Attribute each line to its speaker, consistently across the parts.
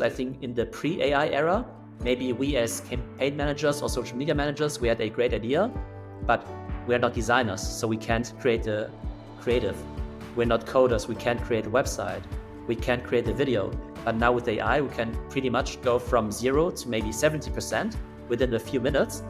Speaker 1: I think in the pre-AI era, maybe we as campaign managers or social media managers, we had a great idea, but we're not designers, so we can't create a creative. We're not coders, we can't create a website. We can't create a video. But now with AI, we can pretty much go from 0 to maybe 70% within a few minutes.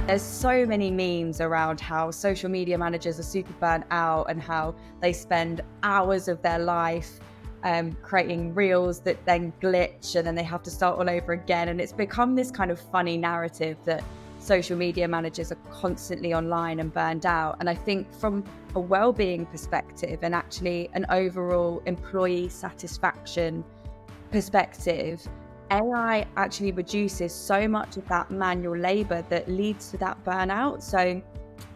Speaker 2: There's so many memes around how social media managers are super burnt out and how they spend hours of their life creating reels that then glitch and then they have to start all over again. And it's become this kind of funny narrative that social media managers are constantly online and burned out. And I think from a well-being perspective and actually an overall employee satisfaction perspective, AI actually reduces so much of that manual labor that leads to that burnout. So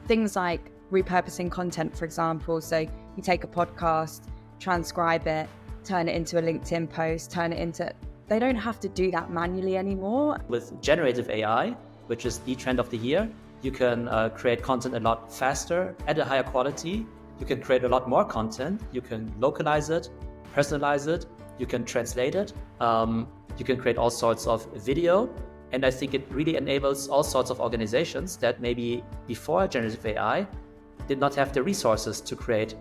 Speaker 2: things like repurposing content, for example. So you take a podcast, transcribe it, turn it into a LinkedIn post, they don't have to do that manually anymore.
Speaker 1: With generative AI, which is the trend of the year, you can create content a lot faster, at a higher quality. You can create a lot more content. You can localize it, personalize it. You can translate it. You can create all sorts of video. And I think it really enables all sorts of organizations that maybe before generative AI did not have the resources to create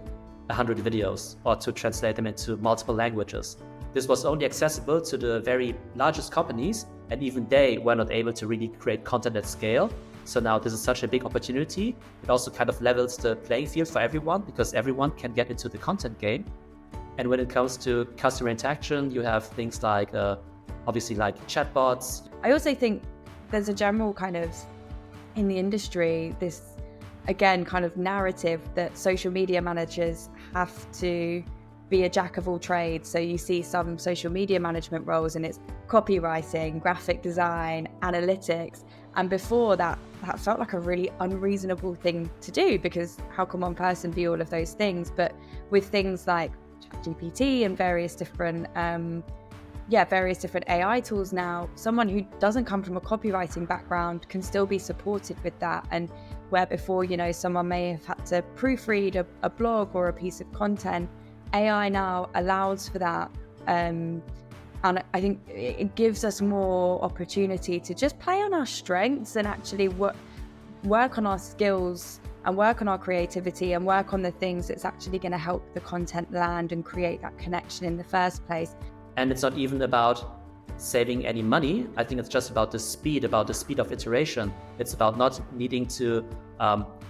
Speaker 1: 100 videos or to translate them into multiple languages. This was only accessible to the very largest companies, and even they were not able to really create content at scale. So now this is such a big opportunity. It also kind of levels the playing field for everyone because everyone can get into the content game. And when it comes to customer interaction, you have things like, obviously like chatbots.
Speaker 2: I also think there's a general kind of, in the industry, this, again, kind of narrative that social media managers have to be a jack of all trades. So you see some social media management roles and it's copywriting, graphic design, analytics. And before that felt like a really unreasonable thing to do because how can one person be all of those things? But with things like ChatGPT and various different AI tools now, someone who doesn't come from a copywriting background can still be supported with that. And where before, someone may have had to proofread a blog or a piece of content, AI now allows for that. And I think it gives us more opportunity to just play on our strengths and actually work on our skills and work on our creativity and work on the things that's actually going to help the content land and create that connection in the first place.
Speaker 1: And it's not even about saving any money. I think it's just about the speed of iteration. It's about not needing to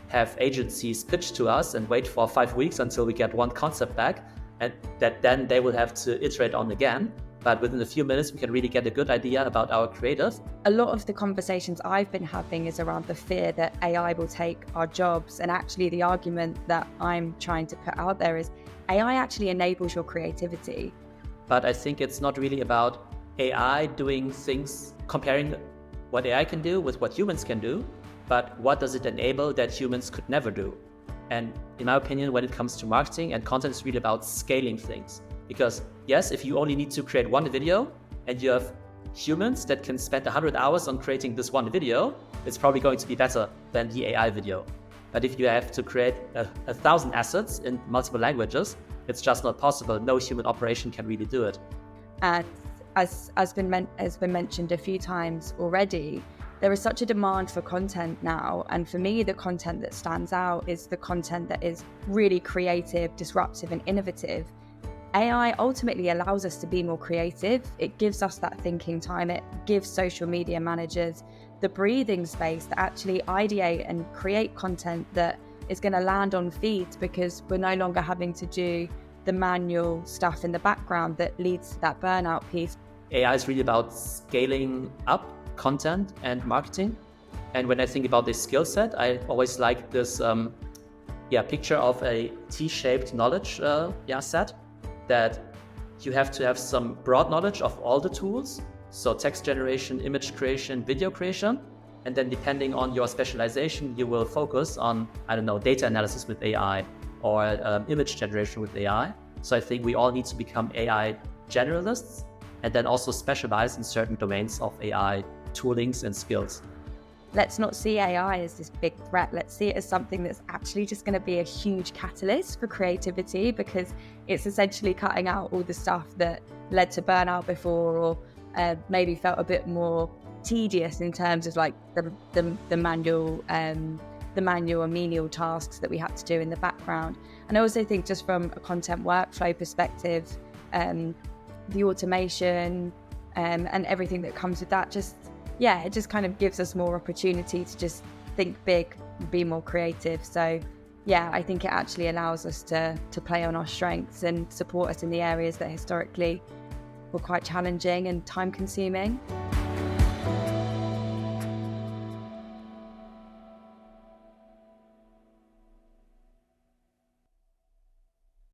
Speaker 1: have agencies pitch to us and wait for 5 weeks until we get one concept back, and that then they will have to iterate on again. But within a few minutes, we can really get a good idea about our creative.
Speaker 2: A lot of the conversations I've been having is around the fear that AI will take our jobs. And actually the argument that I'm trying to put out there is AI actually enables your creativity.
Speaker 1: But I think it's not really about AI doing things, comparing what AI can do with what humans can do, but what does it enable that humans could never do? And in my opinion, when it comes to marketing and content, it's really about scaling things. Because yes, if you only need to create one video and you have humans that can spend 100 hours on creating this one video, it's probably going to be better than the AI video. But if you have to create 1,000 assets in multiple languages, it's just not possible. No human operation can really do it.
Speaker 2: And as has been mentioned a few times already, there is such a demand for content now. And for me, the content that stands out is the content that is really creative, disruptive, and innovative. AI ultimately allows us to be more creative. It gives us that thinking time. It gives social media managers the breathing space to actually ideate and create content that is going to land on feeds because we're no longer having to do the manual stuff in the background that leads to that burnout piece.
Speaker 1: AI is really about scaling up content and marketing. And when I think about this skill set, I always like this picture of a T-shaped knowledge set, that you have to have some broad knowledge of all the tools. So text generation, image creation, video creation. And then depending on your specialization, you will focus on, data analysis with AI or image generation with AI. So I think we all need to become AI generalists and then also specialize in certain domains of AI toolings and skills.
Speaker 2: let's not see AI as this big threat. Let's see it as something that's actually just going to be a huge catalyst for creativity, because it's essentially cutting out all the stuff that led to burnout before, or maybe felt a bit more tedious in terms of like the manual and menial tasks that we had to do in the background. And I also think, just from a content workflow perspective, the automation and everything that comes with that, it just kind of gives us more opportunity to just think big, be more creative. So yeah, I think it actually allows us to play on our strengths and support us in the areas that historically were quite challenging and time consuming.